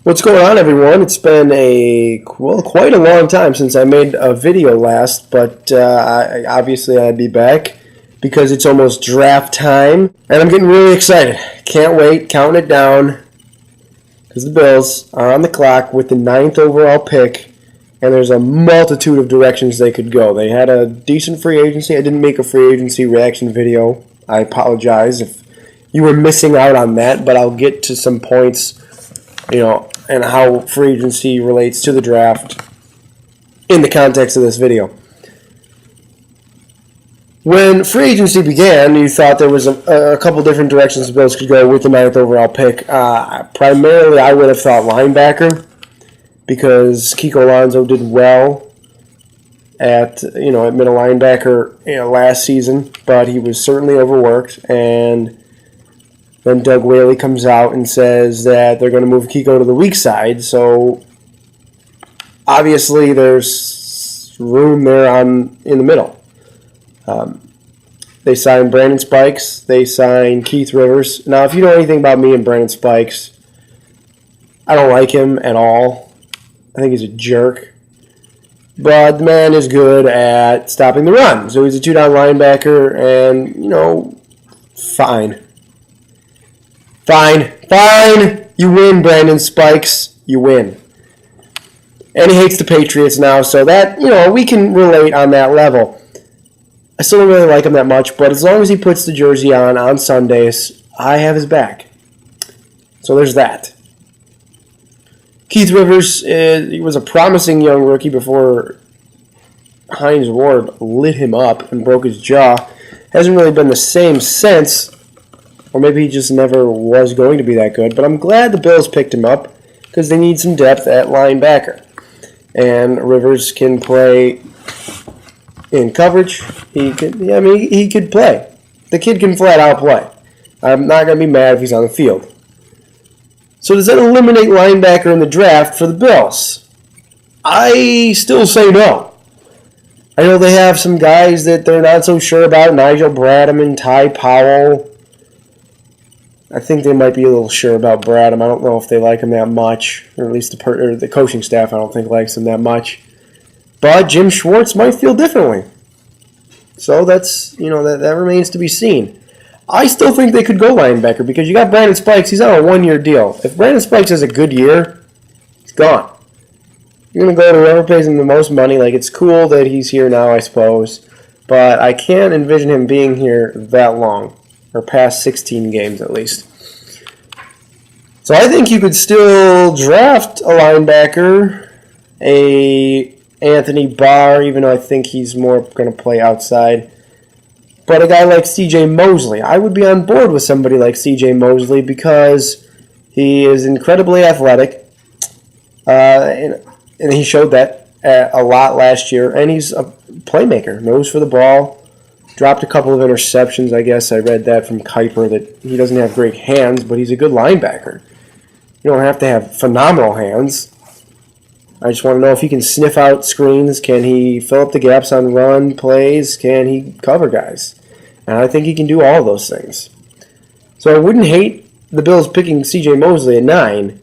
What's going on, everyone? It's been quite a long time since I made a video last, but obviously I'd be back because it's almost draft time, and I'm getting really excited. Can't wait, counting it down, because the Bills are on the clock with the 9th overall pick, and there's a multitude of directions they could go. They had a decent free agency. I didn't make a free agency reaction video. I apologize if you were missing out on that, but I'll get to some points, and how free agency relates to the draft in the context of this video. When free agency began, you thought there was a couple different directions the Bills could go with the 9th overall pick. Primarily, I would have thought linebacker, because Kiko Alonso did well at middle linebacker last season, but he was certainly overworked. And then Doug Whaley comes out and says that they're going to move Kiko to the weak side. So obviously there's room there in the middle. They signed Brandon Spikes. They signed Keith Rivers. Now, if you know anything about me and Brandon Spikes, I don't like him at all. I think he's a jerk. But the man is good at stopping the run. So he's a two-down linebacker, and, fine. Fine. You win, Brandon Spikes. You win. And he hates the Patriots now, so that, we can relate on that level. I still don't really like him that much, but as long as he puts the jersey on Sundays, I have his back. So there's that. Keith Rivers, he was a promising young rookie before Hines Ward lit him up and broke his jaw. Hasn't really been the same since. Or maybe he just never was going to be that good. But I'm glad the Bills picked him up because they need some depth at linebacker. And Rivers can play in coverage. He could play. The kid can flat out play. I'm not going to be mad if he's on the field. So does that eliminate linebacker in the draft for the Bills? I still say no. I know they have some guys that they're not so sure about. Nigel Bradham, Ty Powell. I think they might be a little sure about Bradham. I don't know if they like him that much, or at least the coaching staff I don't think likes him that much. But Jim Schwartz might feel differently. So that's, that remains to be seen. I still think they could go linebacker because you got Brandon Spikes. He's on a one-year deal. If Brandon Spikes has a good year, he's gone. You're going to go to whoever pays him the most money. It's cool that he's here now, I suppose. But I can't envision him being here that long. Or past 16 games at least. So I think you could still draft a linebacker, a Anthony Barr, even though I think he's more going to play outside. But a guy like C.J. Mosley, I would be on board with somebody like C.J. Mosley because he is incredibly athletic, and he showed that a lot last year. And he's a playmaker, nose for the ball. Dropped a couple of interceptions, I guess. I read that from Kuiper that he doesn't have great hands, but he's a good linebacker. You don't have to have phenomenal hands. I just want to know if he can sniff out screens. Can he fill up the gaps on run plays? Can he cover guys? And I think he can do all those things. So I wouldn't hate the Bills picking C.J. Mosley at 9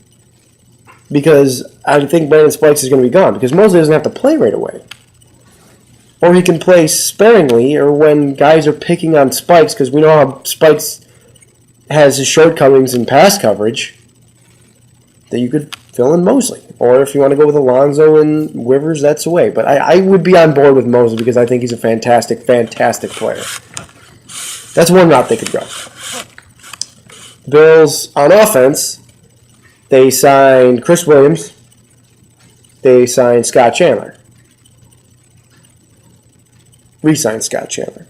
because I think Brandon Spikes is going to be gone because Mosley doesn't have to play right away. Or he can play sparingly, or when guys are picking on Spikes, because we know how Spikes has his shortcomings in pass coverage, that you could fill in Mosley. Or if you want to go with Alonso and Rivers, that's the way. But I would be on board with Mosley because I think he's a fantastic player. That's one route they could go. Bills, on offense, they signed Chris Williams. They signed Scott Chandler. Re-signed Scott Chandler.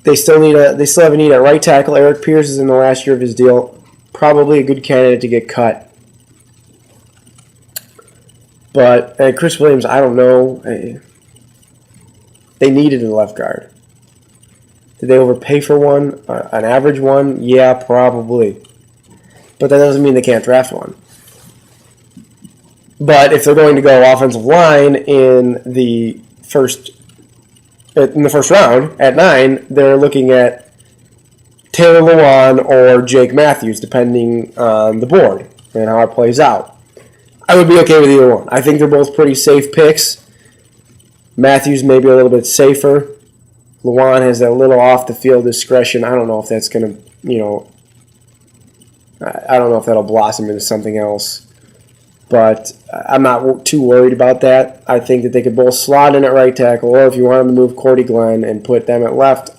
They still have a need at right tackle. Eric Pierce is in the last year of his deal. Probably a good candidate to get cut. But Chris Williams, I don't know. They needed a left guard. Did they overpay for one? An average one? Yeah, probably. But that doesn't mean they can't draft one. But if they're going to go offensive line in the first round at 9, they're looking at Taylor Lewan or Jake Matthews, depending on the board and how it plays out. I would be okay with either one. I think they're both pretty safe picks. Matthews maybe a little bit safer. Lewan has that little off-the-field discretion. I don't know if that's going to, I don't know if that'll blossom into something else. But I'm not too worried about that. I think that they could both slot in at right tackle, or if you want them to move Cordy Glenn and put them at left,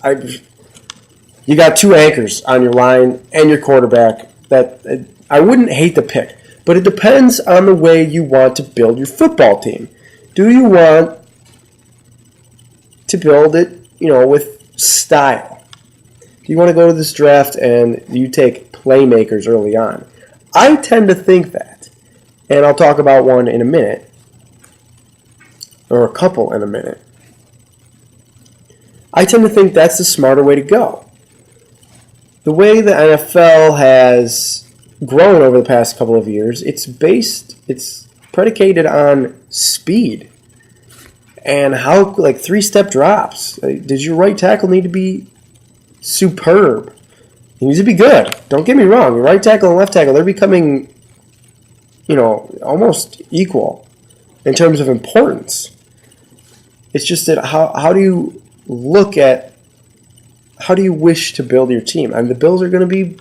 you got two anchors on your line and your quarterback. That I wouldn't hate the pick, but it depends on the way you want to build your football team. Do you want to build it, with style? Do you want to go to this draft and you take playmakers early on? I tend to think that, and I'll talk about one in a minute, or a couple in a minute. I tend to think that's the smarter way to go. The way the NFL has grown over the past couple of years, it's predicated on speed and how, like, 3-step drops. Does your right tackle need to be superb? He needs to be good. Don't get me wrong. Your right tackle and left tackle, they're becoming, almost equal in terms of importance. It's just that how do you look at, how do you wish to build your team? And the Bills are going to be,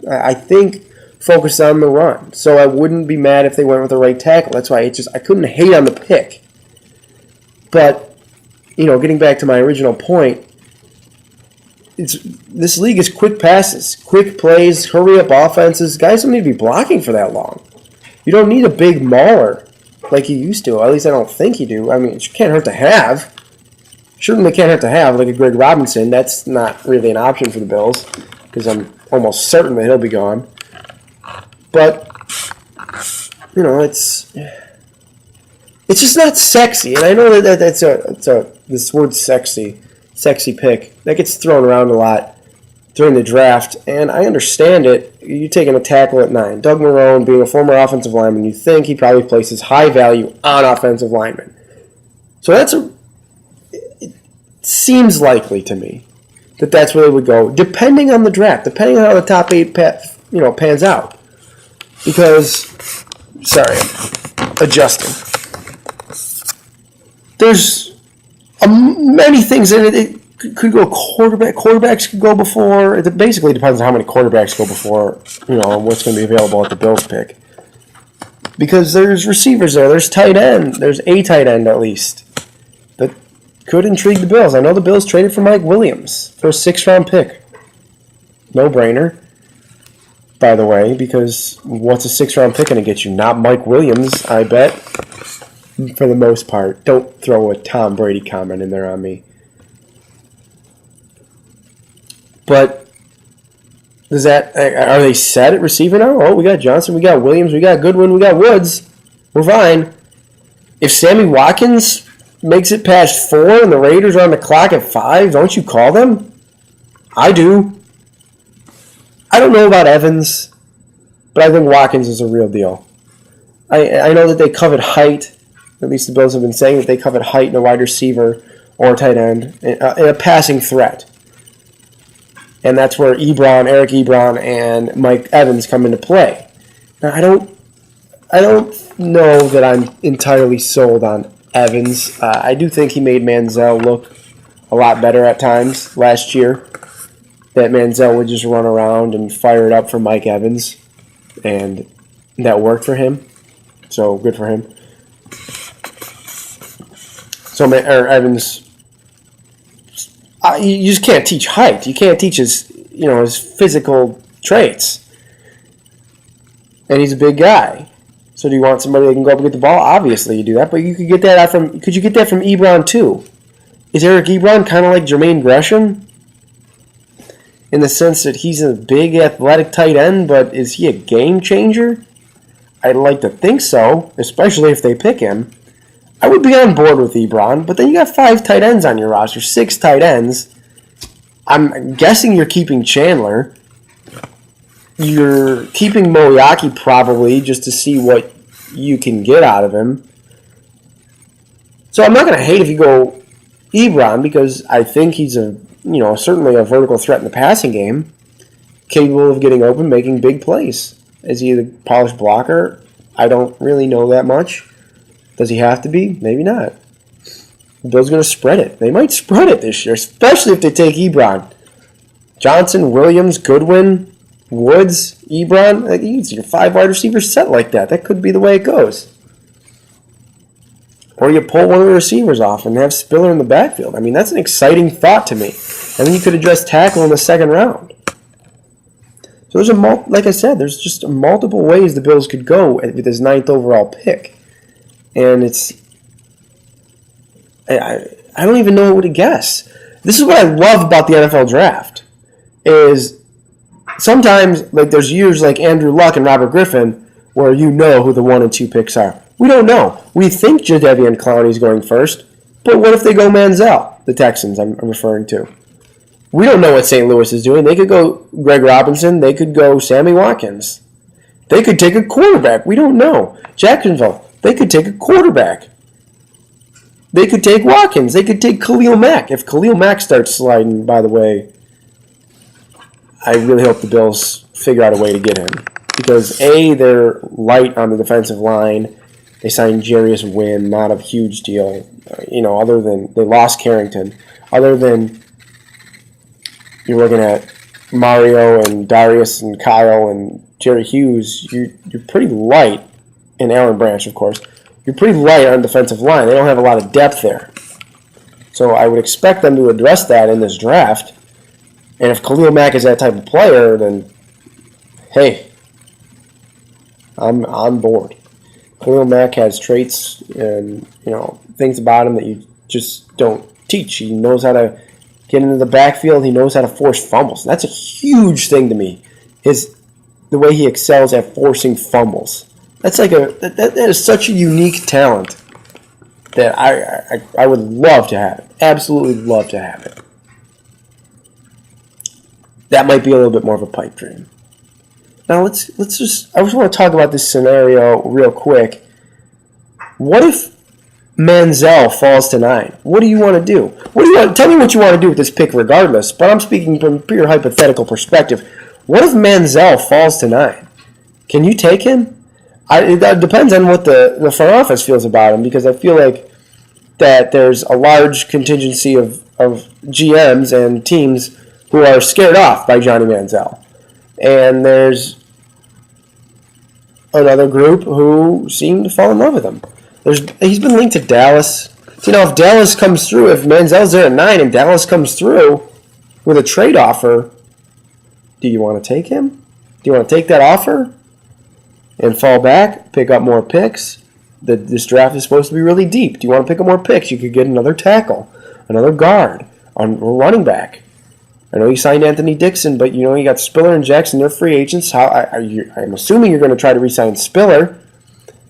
I think, focused on the run. So I wouldn't be mad if they went with the right tackle. That's why I couldn't hate on the pick. But, getting back to my original point, this league is quick passes, quick plays, hurry-up offenses. Guys don't need to be blocking for that long. You don't need a big mauler like you used to. At least I don't think you do. I mean, it can't hurt to have. Certainly can't hurt to have, like a Greg Robinson. That's not really an option for the Bills because I'm almost certain that he'll be gone. But, it's just not sexy. And I know that that's this word sexy pick, that gets thrown around a lot during the draft, and I understand it. You're taking a tackle at 9. Doug Marrone, being a former offensive lineman, you think he probably places high value on offensive linemen. So it seems likely to me that that's where they would go, depending on the draft, depending on how the top 8 pans out. Because, sorry, I'm adjusting. There's many things in it. It could go quarterback. Quarterbacks could go before. It basically depends on how many quarterbacks go before, and what's going to be available at the Bills pick. Because there's receivers there. There's tight end. There's a tight end at least that could intrigue the Bills. I know the Bills traded for Mike Williams for a 6th-round pick. No-brainer, by the way, because what's a 6th-round pick going to get you? Not Mike Williams, I bet. For the most part. Don't throw a Tom Brady comment in there on me. But are they set at receiver now? Oh, we got Johnson, we got Williams, we got Goodwin, we got Woods. We're fine. If Sammy Watkins makes it past 4 and the Raiders are on the clock at 5, don't you call them? I do. I don't know about Evans, but I think Watkins is a real deal. I know that they covet height. At least the Bills have been saying that they covet height in a wide receiver or a tight end in a passing threat. And that's where Eric Ebron, and Mike Evans come into play. Now, I don't know that I'm entirely sold on Evans. I do think he made Manziel look a lot better at times last year. That Manziel would just run around and fire it up for Mike Evans, and that worked for him. So good for him. Evans, you just can't teach height. You can't teach his physical traits. And he's a big guy. So do you want somebody that can go up and get the ball? Obviously you do that, but you could get that from Ebron too? Is Eric Ebron kind of like Jermaine Gresham? In the sense that he's a big athletic tight end, but is he a game changer? I'd like to think so, especially if they pick him. I would be on board with Ebron, but then you got 5 tight ends on your roster, 6 tight ends. I'm guessing you're keeping Chandler. You're keeping Moriarty probably just to see what you can get out of him. So I'm not going to hate if you go Ebron because I think he's a certainly a vertical threat in the passing game, capable of getting open, making big plays. Is he the polished blocker? I don't really know that much. Does he have to be? Maybe not. The Bills are going to spread it. They might spread it this year, especially if they take Ebron. Johnson, Williams, Goodwin, Woods, Ebron. Like, you can see your 5 wide receivers set like that. That could be the way it goes. Or you pull one of the receivers off and have Spiller in the backfield. I mean, that's an exciting thought to me. And then you could address tackle in the second round. So there's like I said, there's just multiple ways the Bills could go with this 9th overall pick. And I don't even know what to guess. This is what I love about the NFL draft, is sometimes, like, there's years like Andrew Luck and Robert Griffin where you know who the 1 and 2 picks are. We don't know. We think Jadeveon Clowney's going first, but what if they go Manziel, the Texans I'm referring to? We don't know what St. Louis is doing. They could go Greg Robinson. They could go Sammy Watkins. They could take a quarterback. We don't know. Jacksonville, they could take a quarterback. They could take Watkins. They could take Khalil Mack. If Khalil Mack starts sliding, by the way, I really hope the Bills figure out a way to get him. Because, A, they're light on the defensive line. They signed Jarius Wynn, not a huge deal. Other than they lost Carrington. Other than you're looking at Mario and Darius and Kyle and Jerry Hughes, you're pretty light, and Alan Branch, of course. You're pretty light on defensive line. They don't have a lot of depth there. So I would expect them to address that in this draft. And if Khalil Mack is that type of player, then, hey, I'm on board. Khalil Mack has traits and, things about him that you just don't teach. He knows how to get into the backfield. He knows how to force fumbles. That's a huge thing to me, is the way he excels at forcing fumbles. That's like that is such a unique talent that I would love to have it. Absolutely love to have it. That might be a little bit more of a pipe dream. Now I just want to talk about this scenario real quick. What if Manziel falls to 9? What do you want to do? Tell me what you want to do with this pick regardless, but I'm speaking from a pure hypothetical perspective. What if Manziel falls to 9? Can you take him? It depends on what the front office feels about him, because I feel like that there's a large contingency of GMs and teams who are scared off by Johnny Manziel. And there's another group who seem to fall in love with him. He's been linked to Dallas. So, if Dallas comes through, if Manziel's there at 9 and Dallas comes through with a trade offer, do you want to take him? Do you want to take that offer and fall back, pick up more picks? This draft is supposed to be really deep. Do you want to pick up more picks? You could get another tackle, another guard, a running back. I know you signed Anthony Dixon, but you got Spiller and Jackson. They're free agents. I'm assuming you're going to try to re-sign Spiller.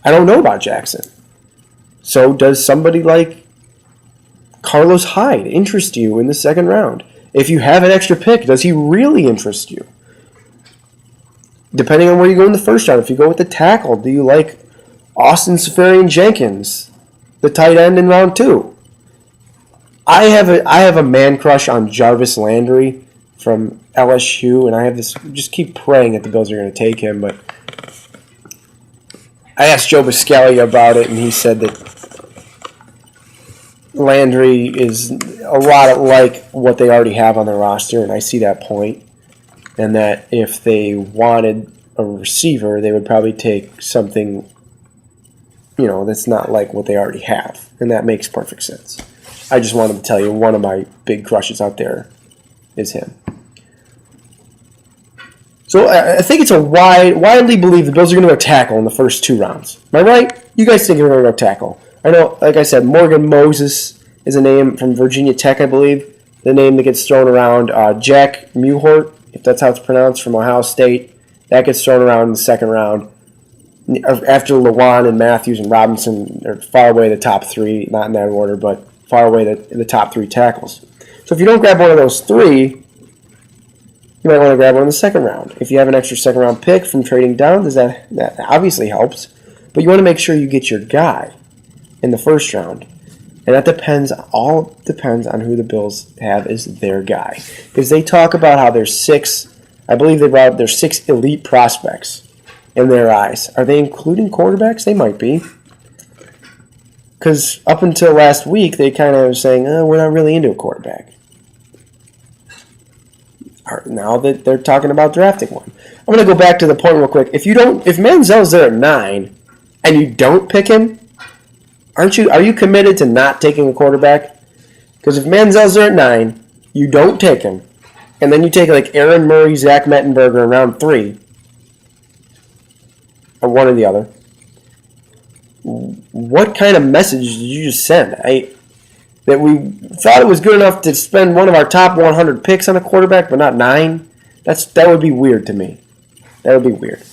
I don't know about Jackson. So does somebody like Carlos Hyde interest you in the second round? If you have an extra pick, does he really interest you? Depending on where you go in the first round, if you go with the tackle, do you like Austin Seferian-Jenkins, the tight end in round 2? I have a man crush on Jarvis Landry from LSU, and I have this. Just keep praying that the Bills are going to take him. But I asked Joe Buscaglia about it, and he said that Landry is a lot like what they already have on their roster, and I see that point. And that if they wanted a receiver, they would probably take something, that's not like what they already have, and that makes perfect sense. I just wanted to tell you, one of my big crushes out there is him. So I think it's widely believed the Bills are going to go tackle in the first 2 rounds. Am I right? You guys think they're going to go tackle. I know, like I said, Morgan Moses is a name from Virginia Tech, I believe. The name that gets thrown around. Jack Mewhort, if that's how it's pronounced, from Ohio State. That gets thrown around in the second round. After Lewan and Matthews and Robinson, they're far away the top 3, not in that order, but far away the top 3 tackles. So if you don't grab one of those 3, you might want to grab one in the second round. If you have an extra second round pick from trading down, that obviously helps. But you want to make sure you get your guy in the first round. And that all depends on who the Bills have as their guy. Because they talk about how there's 6, I believe they brought up there's 6 elite prospects in their eyes. Are they including quarterbacks? They might be. Because up until last week, they kind of were saying, we're not really into a quarterback. Now that they're talking about drafting one. I'm going to go back to the point real quick. If Manziel's there at 9 and you don't pick him, are you committed to not taking a quarterback? Because if Manziel's there at 9, you don't take him, and then you take like Aaron Murray, Zach Mettenberger in round 3, or one or the other, what kind of message did you just send? That we thought it was good enough to spend one of our top 100 picks on a quarterback, but not 9? That would be weird to me. That would be weird.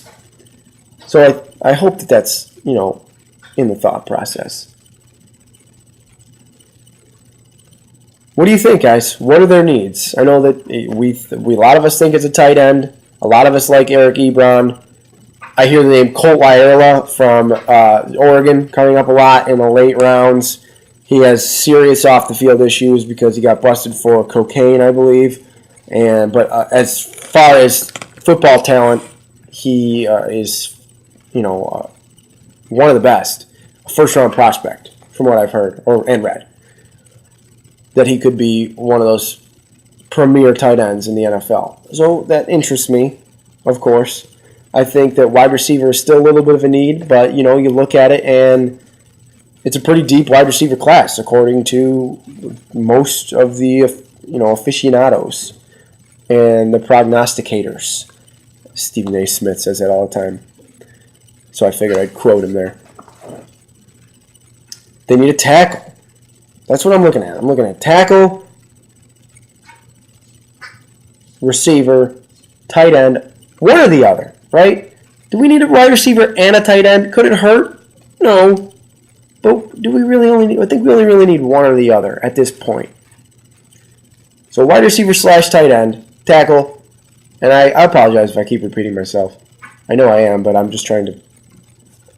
So I hope that's, in the thought process. What do you think, guys? What are their needs? I know that a lot of us think it's a tight end. A lot of us like Eric Ebron. I hear the name Colt Lyerla from Oregon coming up a lot in the late rounds. He has serious off-the-field issues because he got busted for cocaine, I believe. But as far as football talent, he is, one of the best. A first-round prospect, from what I've heard and read. That he could be one of those premier tight ends in the NFL. So that interests me, of course. I think that wide receiver is still a little bit of a need, but, you look at it and it's a pretty deep wide receiver class, according to most of the, aficionados and the prognosticators. Stephen A. Smith says that all the time. So I figured I'd quote him there. They need a tackle. That's what I'm looking at. I'm looking at tackle, receiver, tight end, one or the other, right? Do we need a wide receiver and a tight end? Could it hurt? No. But do we really I think we only really need one or the other at this point. So wide receiver / tight end, tackle, and I apologize if I keep repeating myself. I know I am, but I'm just trying to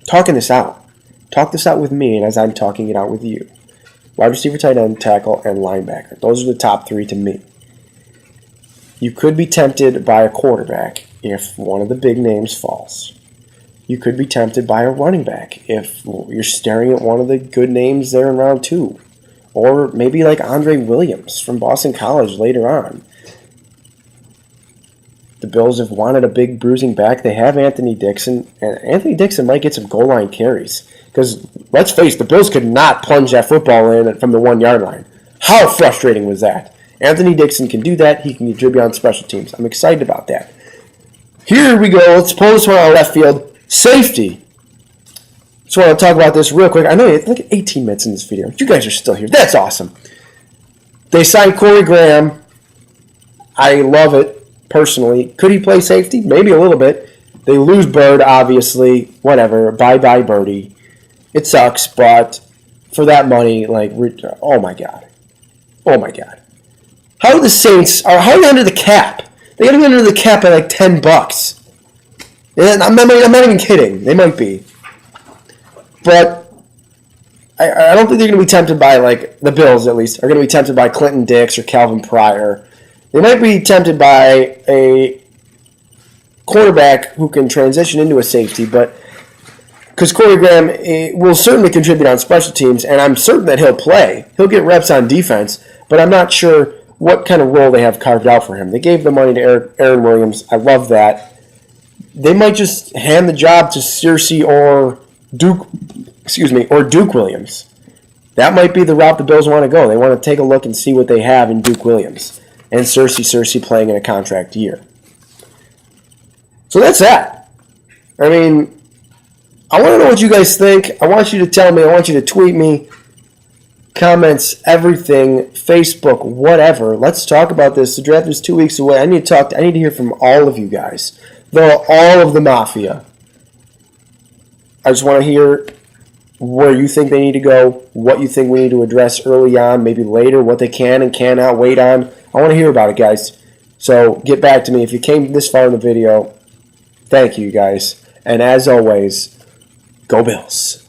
talking this out. Talk this out with me, and as I'm talking it out with you. Wide receiver, tight end, tackle, and linebacker. Those are the top 3 to me. You could be tempted by a quarterback if one of the big names falls. You could be tempted by a running back if you're staring at one of the good names there in round 2. Or maybe like Andre Williams from Boston College later on. The Bills have wanted a big bruising back. They have Anthony Dixon, and Anthony Dixon might get some goal line carries. Because, let's face it, the Bills could not plunge that football in from the 1-yard line. How frustrating was that? Anthony Dixon can do that. He can contribute on special teams. I'm excited about that. Here we go. Let's pull this one out of left field. Safety. Just want to talk about this real quick. I know it's like 18 minutes in this video. You guys are still here. That's awesome. They signed Corey Graham. I love it. Personally, could he play safety? Maybe a little bit. They lose Bird, obviously. Whatever. Bye-bye, Birdie. It sucks, but for that money, oh my God. Oh my God. How are the Saints, how are they under the cap? They got to be under the cap at like $10. And I'm not even kidding. They might be. But I don't think they're going to be tempted by, the Bills at least, are going to be tempted by Clinton Dix or Calvin Pryor. They might be tempted by a quarterback who can transition into a safety, but because Corey Graham will certainly contribute on special teams, and I'm certain that he'll play. He'll get reps on defense, but I'm not sure what kind of role they have carved out for him. They gave the money to Aaron Williams. I love that. They might just hand the job to Searcy or Duke Williams. That might be the route the Bills want to go. They want to take a look and see what they have in Duke Williams. And Searcy playing in a contract year. So that's that. I mean, I want to know what you guys think. I want you to tell me. I want you to tweet me. Comments, everything, Facebook, whatever. Let's talk about this. The draft is 2 weeks away. I need to hear from all of you guys. All of the Mafia. I just want to hear where you think they need to go, what you think we need to address early on, maybe later, what they can and cannot wait on. I want to hear about it, guys. So get back to me. If you came this far in the video, thank you, guys. And as always, go Bills.